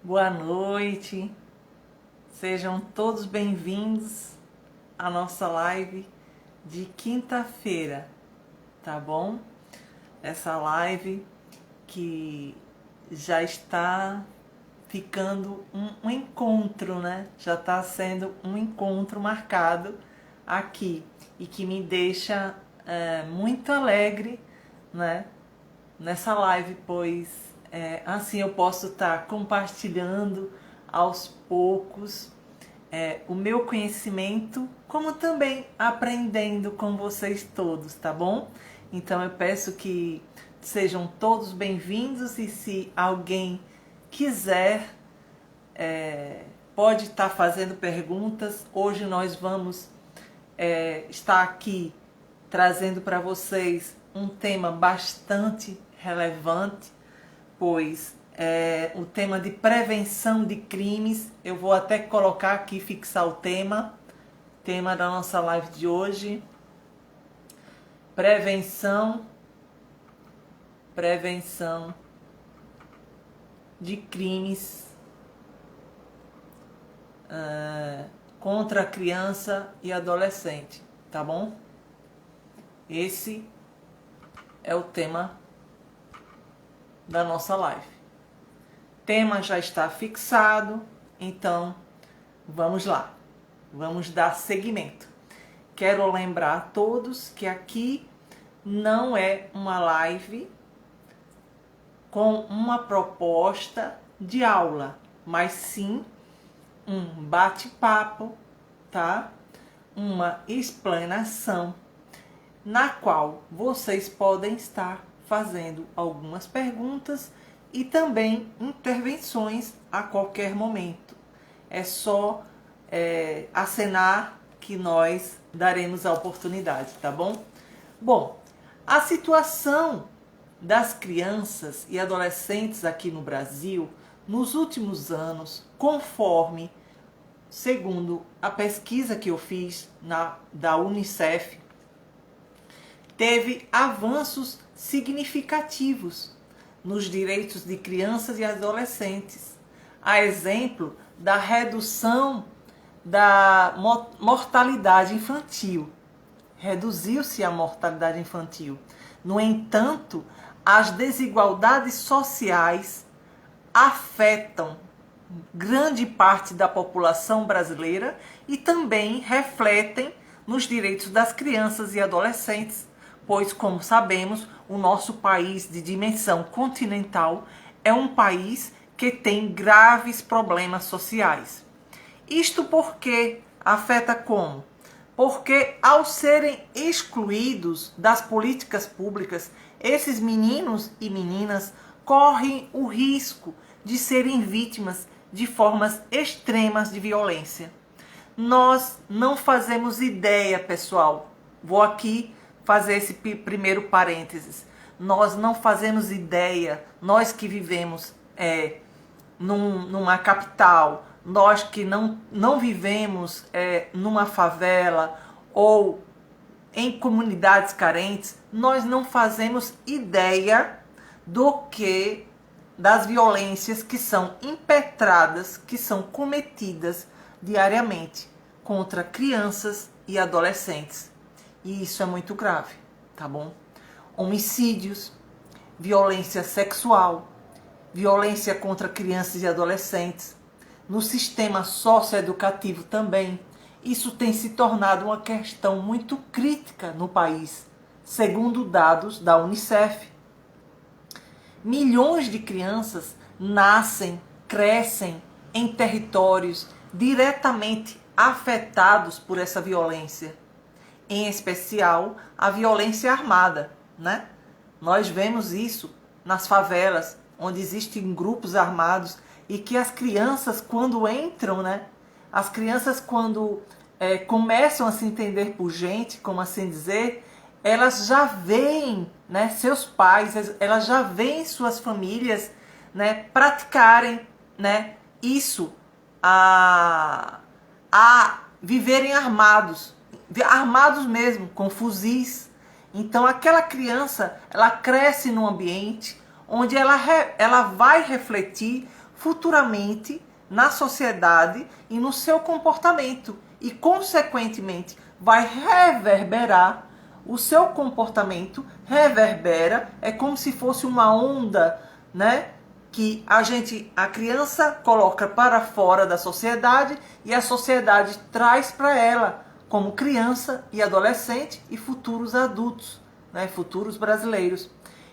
Boa noite, sejam todos bem-vindos à nossa live de quinta-feira, tá bom? Essa live que já está ficando um encontro, né? Já está sendo um encontro marcado aqui e que me deixa muito alegre, né? Nessa live, pois assim eu posso estar compartilhando aos poucos o meu conhecimento, como também aprendendo com vocês todos, tá bom? Então eu peço que sejam todos bem-vindos e se alguém quiser, pode estar fazendo perguntas. Hoje nós vamos estar aqui trazendo para vocês um tema bastante relevante, pois é o tema de prevenção de crimes. Eu vou até colocar aqui, fixar o tema da nossa live de hoje: prevenção de crimes contra a criança e adolescente, tá bom? Esse é o tema da nossa live. O tema já está fixado, então vamos lá, vamos dar seguimento. Quero lembrar a todos que aqui não é uma live com uma proposta de aula, mas sim um bate-papo, tá? Uma explanação na qual vocês podem estar fazendo algumas perguntas e também intervenções a qualquer momento. É só acenar que nós daremos a oportunidade, tá bom? Bom, a situação das crianças e adolescentes aqui no Brasil nos últimos anos, conforme, segundo a pesquisa que eu fiz da Unicef, teve avanços significativos nos direitos de crianças e adolescentes, a exemplo da redução da mortalidade infantil. Reduziu-se a mortalidade infantil. No entanto, as desigualdades sociais afetam grande parte da população brasileira e também refletem nos direitos das crianças e adolescentes, pois, como sabemos, o nosso país de dimensão continental é um país que tem graves problemas sociais. Isto porque afeta como? Porque ao serem excluídos das políticas públicas, esses meninos e meninas correm o risco de serem vítimas de formas extremas de violência. Nós não fazemos ideia, pessoal. Vou aqui fazer esse primeiro parênteses. Nós não fazemos ideia, nós que vivemos numa capital, nós que não vivemos numa favela ou em comunidades carentes, nós não fazemos ideia das violências que são impetradas, que são cometidas diariamente contra crianças e adolescentes. E isso é muito grave, tá bom? Homicídios, violência sexual, violência contra crianças e adolescentes, no sistema socioeducativo também. Isso tem se tornado uma questão muito crítica no país, segundo dados da Unicef. Milhões de crianças nascem, crescem em territórios diretamente afetados por essa violência, em especial a violência armada, né? Nós vemos isso nas favelas, onde existem grupos armados e que as crianças, quando entram, né? As crianças, quando começam a se entender por gente, como assim dizer, elas já veem, né, seus pais, elas já veem suas famílias, né, praticarem, né, isso, a viverem armados mesmo, com fuzis. Então aquela criança, ela cresce num ambiente onde ela vai refletir futuramente na sociedade e no seu comportamento. E, consequentemente, vai reverberar o seu comportamento, reverbera, é como se fosse uma onda, né? Que a criança coloca para fora da sociedade e a sociedade traz para ela, como criança e adolescente e futuros adultos, né? Futuros brasileiros.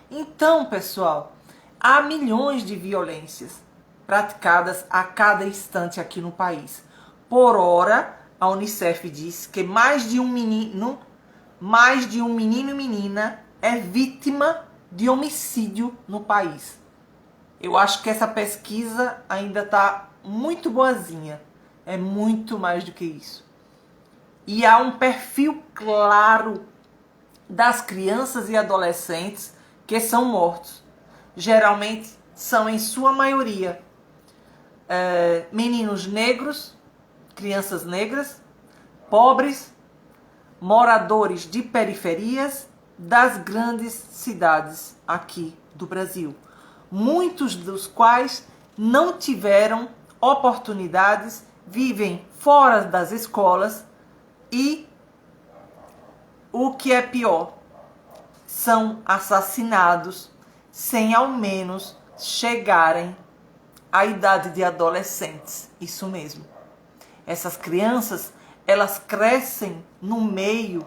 Então, pessoal, há milhões de violências praticadas a cada instante aqui no país. Por hora, a Unicef diz que mais de um menino e menina é vítima de homicídio no país. Eu acho que essa pesquisa ainda está muito boazinha. É muito mais do que isso. E há um perfil claro das crianças e adolescentes que são mortos. Geralmente são, em sua maioria, meninos negros, crianças negras, pobres, moradores de periferias das grandes cidades aqui do Brasil. Muitos dos quais não tiveram oportunidades, vivem fora das escolas e, o que é pior, são assassinados sem ao menos chegarem à idade de adolescentes. Isso mesmo. Essas crianças, elas crescem no meio,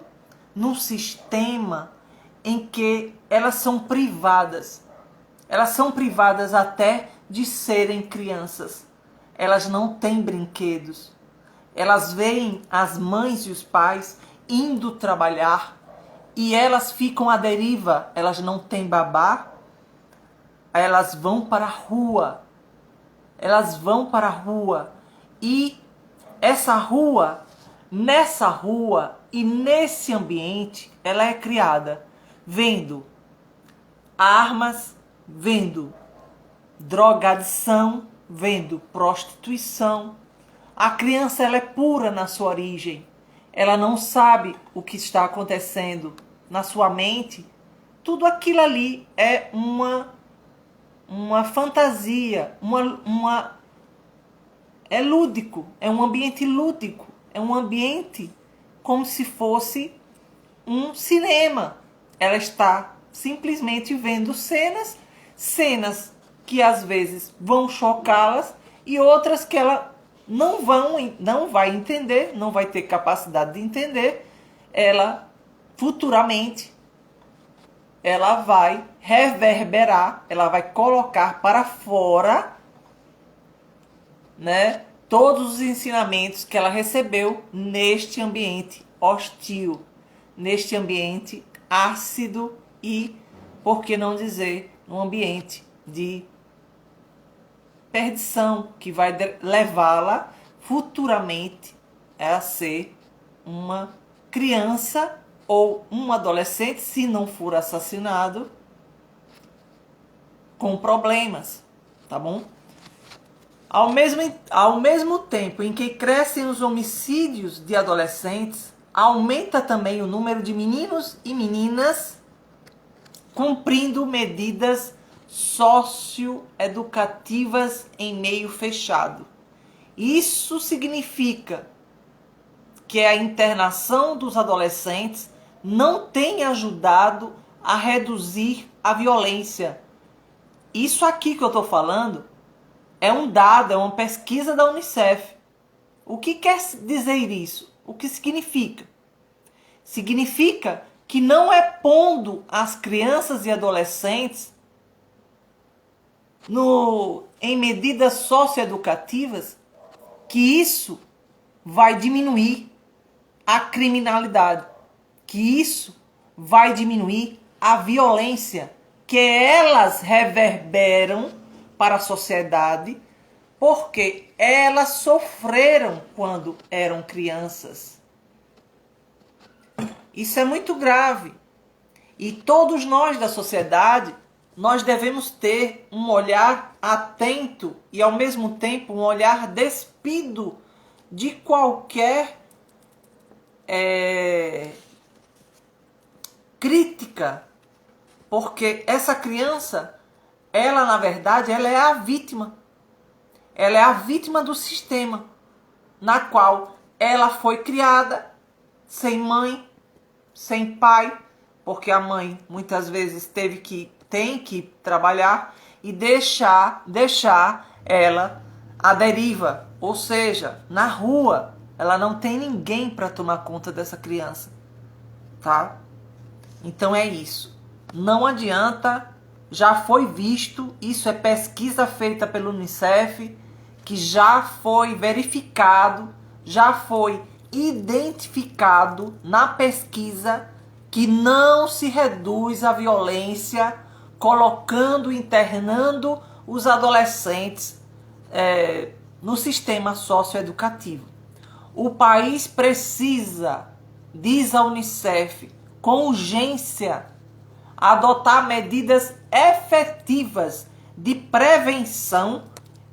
num sistema em que elas são privadas. Elas são privadas até de serem crianças. Elas não têm brinquedos. Elas veem as mães e os pais indo trabalhar e elas ficam à deriva. Elas não têm babá. Elas vão para a rua. Elas vão para a rua. E essa rua, nessa rua e nesse ambiente, ela é criada vendo armas, vendo drogadição, vendo prostituição. A criança, ela é pura na sua origem. Ela não sabe o que está acontecendo na sua mente. Tudo aquilo ali é uma fantasia, é lúdico, é um ambiente lúdico, é um ambiente como se fosse um cinema. Ela está simplesmente vendo cenas que às vezes vão chocá-las e outras que ela não vai entender, não vai ter capacidade de entender. Ela futuramente ela vai reverberar, ela vai colocar para fora, né, todos os ensinamentos que ela recebeu neste ambiente hostil, neste ambiente ácido e, por que não dizer, um ambiente de perdição que vai levá-la futuramente a ser uma criança ou um adolescente, se não for assassinado, com problemas, tá bom? Ao mesmo tempo em que crescem os homicídios de adolescentes, aumenta também o número de meninos e meninas cumprindo medidas socioeducativas em meio fechado. Isso significa que a internação dos adolescentes não tem ajudado a reduzir a violência. Isso aqui que eu estou falando é um dado, é uma pesquisa da Unicef. O que quer dizer isso? O que significa? Significa que não é pondo as crianças e adolescentes em medidas socioeducativas que isso vai diminuir a criminalidade, que isso vai diminuir a violência, que elas reverberam para a sociedade, porque elas sofreram quando eram crianças. Isso é muito grave. E todos nós da sociedade, nós devemos ter um olhar atento e, ao mesmo tempo, um olhar despido de qualquer crítica. Porque essa criança, ela, na verdade, ela é a vítima. ela é a vítima do sistema, na qual ela foi criada sem mãe, sem pai, porque a mãe muitas vezes tem que trabalhar e deixar ela à deriva, ou seja, na rua. Ela não tem ninguém para tomar conta dessa criança, tá? Então é isso. Não adianta, já foi visto, isso é pesquisa feita pelo UNICEF, que já foi verificado, já foi identificado na pesquisa que não se reduz a violência colocando, internando os adolescentes no sistema socioeducativo. O país precisa, diz a UNICEF, com urgência, adotar medidas efetivas de prevenção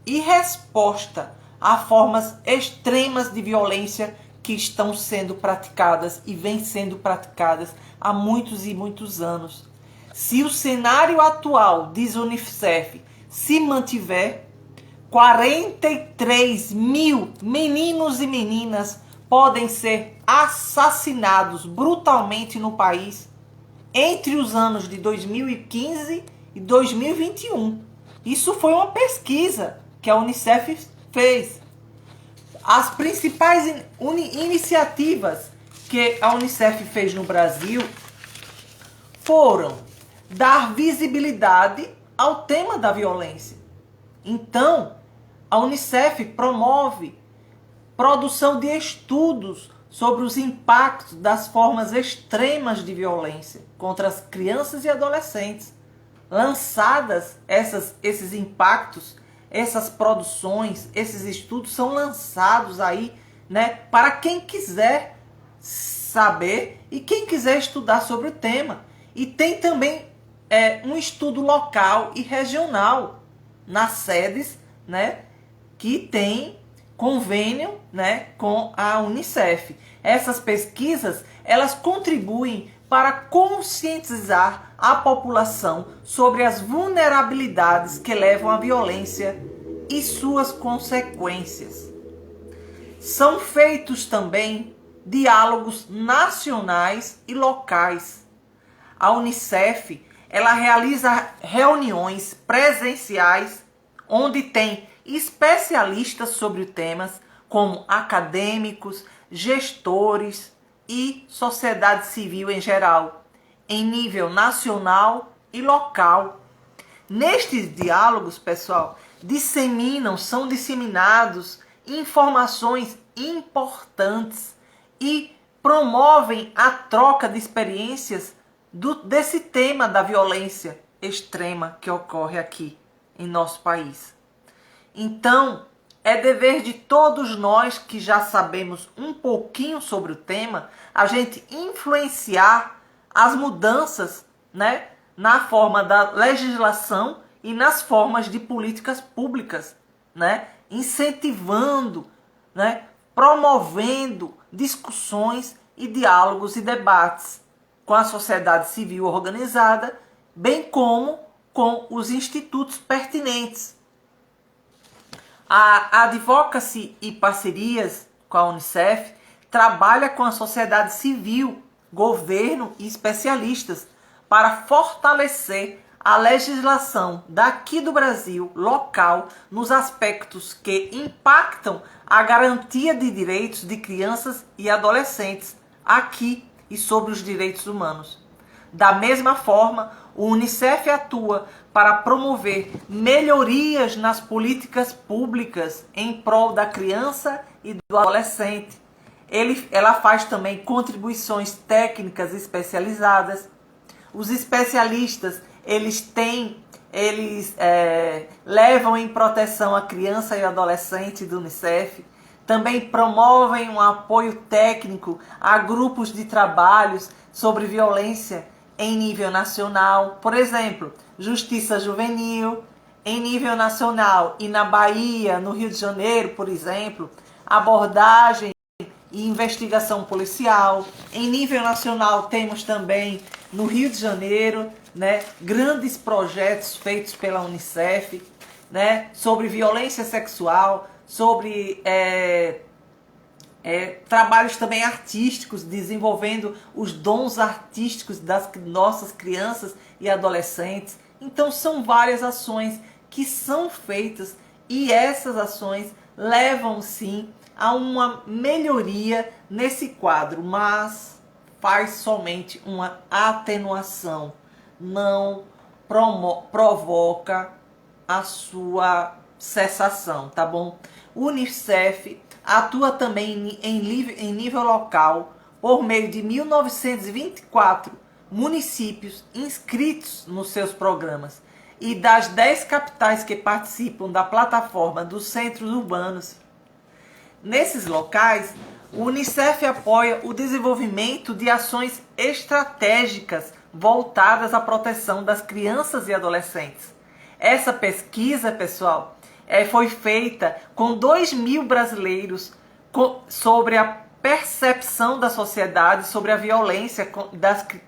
e resposta a formas extremas de violência que estão sendo praticadas e vêm sendo praticadas há muitos e muitos anos. Se o cenário atual, diz a UNICEF, se mantiver, 43 mil meninos e meninas podem ser assassinados brutalmente no país entre os anos de 2015 e 2021. Isso foi uma pesquisa que a UNICEF fez. As principais iniciativas que a UNICEF fez no Brasil foram dar visibilidade ao tema da violência. Então, a UNICEF promove produção de estudos sobre os impactos das formas extremas de violência contra as crianças e adolescentes. Lançadas esses impactos, essas produções, esses estudos são lançados aí, né, para quem quiser saber e quem quiser estudar sobre o tema. E tem também um estudo local e regional nas sedes, né, que tem convênio, né, com a UNICEF. Essas pesquisas, elas contribuem para conscientizar a população sobre as vulnerabilidades que levam à violência e suas consequências. São feitos também diálogos nacionais e locais. A UNICEF, ela realiza reuniões presenciais onde tem especialistas sobre o tema, como acadêmicos, gestores e sociedade civil em geral, em nível nacional e local. Nestes diálogos, pessoal, são disseminados informações importantes e promovem a troca de experiências desse tema da violência extrema que ocorre aqui em nosso país. Então, é dever de todos nós que já sabemos um pouquinho sobre o tema, a gente influenciar as mudanças, né, na forma da legislação e nas formas de políticas públicas, né, incentivando, né, promovendo discussões e diálogos e debates com a sociedade civil organizada, bem como com os institutos pertinentes. A Advocacy e Parcerias com a UNICEF trabalha com a sociedade civil, governo e especialistas para fortalecer a legislação daqui do Brasil, local, nos aspectos que impactam a garantia de direitos de crianças e adolescentes aqui e sobre os direitos humanos. Da mesma forma, o UNICEF atua para promover melhorias nas políticas públicas em prol da criança e do adolescente. Ela faz também contribuições técnicas especializadas. Os especialistas, eles levam em proteção a criança e adolescente do UNICEF. Também promovem um apoio técnico a grupos de trabalhos sobre violência em nível nacional. Por exemplo, Justiça Juvenil, em nível nacional, e na Bahia, no Rio de Janeiro, por exemplo, abordagem e investigação policial. Em nível nacional, temos também no Rio de Janeiro, né, grandes projetos feitos pela UNICEF. né, sobre violência sexual, sobre trabalhos também artísticos, desenvolvendo os dons artísticos das nossas crianças e adolescentes. Então são várias ações que são feitas e essas ações levam sim a uma melhoria nesse quadro, mas faz somente uma atenuação, não provoca a sua cessação, tá bom? O Unicef atua também em nível local por meio de 1924 municípios inscritos nos seus programas e das 10 capitais que participam da plataforma dos centros urbanos. Nesses locais, o Unicef apoia o desenvolvimento de ações estratégicas voltadas à proteção das crianças e adolescentes. Essa pesquisa, pessoal, foi feita com 2.000 brasileiros sobre a percepção da sociedade sobre a violência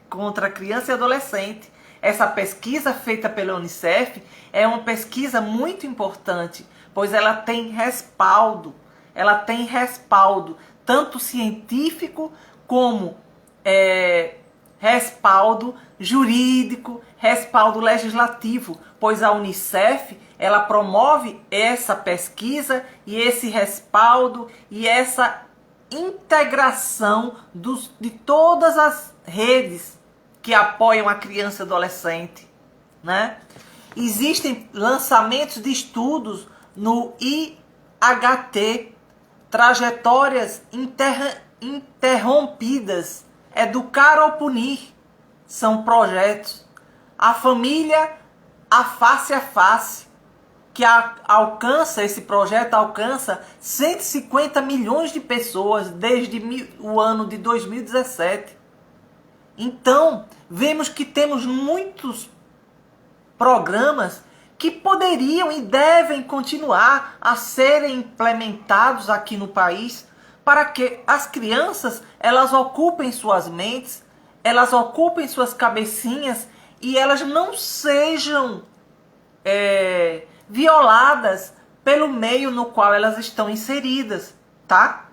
contra criança e adolescente. Essa pesquisa feita pela Unicef é uma pesquisa muito importante, pois ela tem respaldo tanto científico como respaldo jurídico, respaldo legislativo, pois a Unicef ela promove essa pesquisa e esse respaldo e essa integração de todas as redes que apoiam a criança e adolescente, né? Existem lançamentos de estudos no IHT, trajetórias interrompidas, educar ou punir, são projetos. A família, a face, que esse projeto alcança 150 milhões de pessoas desde o ano de 2017. Então, vemos que temos muitos programas que poderiam e devem continuar a serem implementados aqui no país para que as crianças elas ocupem suas mentes, elas ocupem suas cabecinhas e elas não sejam violadas pelo meio no qual elas estão inseridas, tá?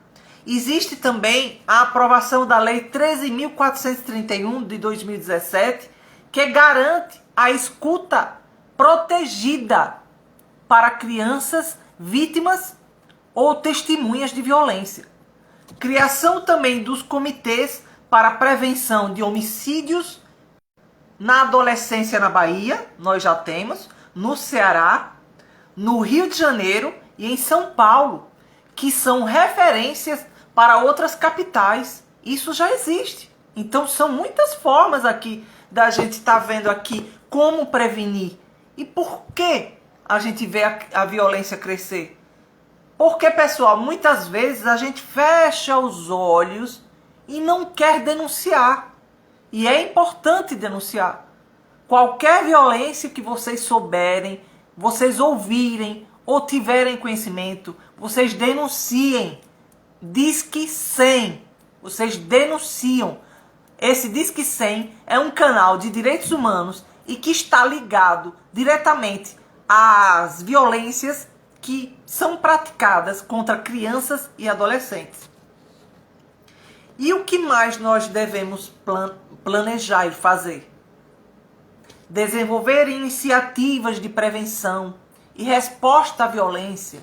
Existe também a aprovação da Lei 13.431 de 2017, que garante a escuta protegida para crianças vítimas ou testemunhas de violência. Criação também dos comitês para prevenção de homicídios na adolescência na Bahia, nós já temos, no Ceará, no Rio de Janeiro e em São Paulo, que são referências para outras capitais. Isso já existe. Então são muitas formas aqui da gente estar vendo aqui como prevenir. E por que a gente vê a violência crescer? Porque, pessoal, muitas vezes a gente fecha os olhos e não quer denunciar. E é importante denunciar. Qualquer violência que vocês souberem, vocês ouvirem ou tiverem conhecimento, vocês denunciem. Disque 100. Vocês denunciam. Esse Disque 100 é um canal de direitos humanos e que está ligado diretamente às violências que são praticadas contra crianças e adolescentes. E o que mais nós devemos planejar e fazer? Desenvolver iniciativas de prevenção e resposta à violência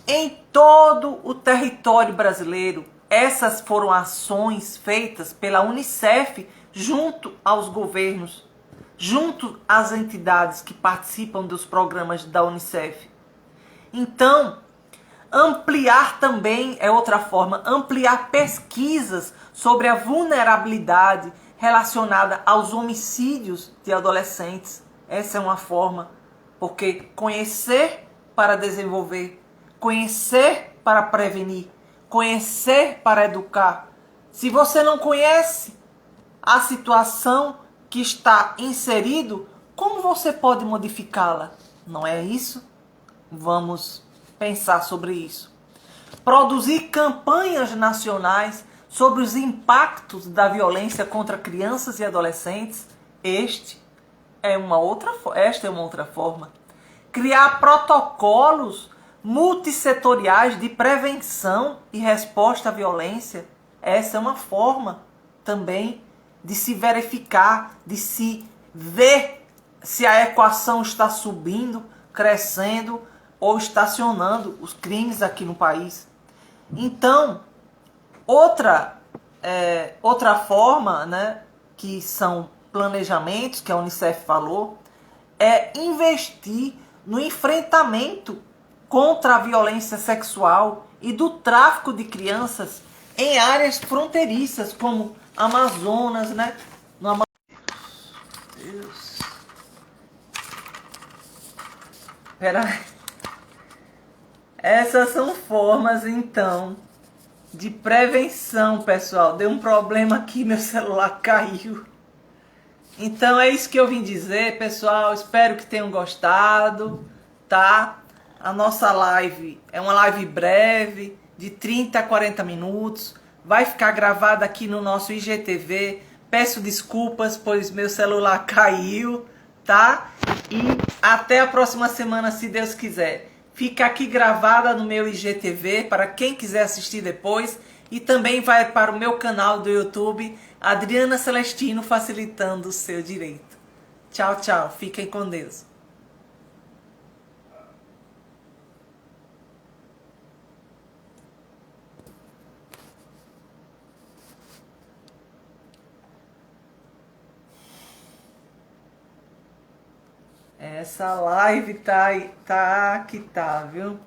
em todo o território brasileiro. Essas foram ações feitas pela Unicef junto aos governos, junto às entidades que participam dos programas da Unicef. Então, ampliar também é outra forma, ampliar pesquisas sobre a vulnerabilidade relacionada aos homicídios de adolescentes. Essa é uma forma, porque conhecer para desenvolver, conhecer para prevenir, conhecer para educar. Se você não conhece a situação que está inserido, como você pode modificá-la? Não é isso? Vamos pensar sobre isso. Produzir campanhas nacionais sobre os impactos da violência contra crianças e adolescentes. Esta é uma outra forma. criar protocolos multissetoriais de prevenção e resposta à violência. Essa é uma forma também de se verificar, de se ver se a equação está subindo, crescendo ou estacionando os crimes aqui no país. Então, outra forma, né, que são planejamentos, que a Unicef falou, é investir no enfrentamento contra a violência sexual e do tráfico de crianças em áreas fronteiriças, como Amazonas, né? No Amazonas. Deus. Peraí. Essas são formas, então, de prevenção, pessoal. Deu um problema aqui, meu celular caiu. Então é isso que eu vim dizer, pessoal. Espero que tenham gostado, tá? A nossa live é uma live breve, de 30 a 40 minutos. Vai ficar gravada aqui no nosso IGTV. Peço desculpas, pois meu celular caiu, tá? E até a próxima semana, se Deus quiser. Fica aqui gravada no meu IGTV para quem quiser assistir depois. E também vai para o meu canal do YouTube, Adriana Celestino, facilitando o seu direito. Tchau, tchau. Fiquem com Deus. Essa live tá que tá, viu?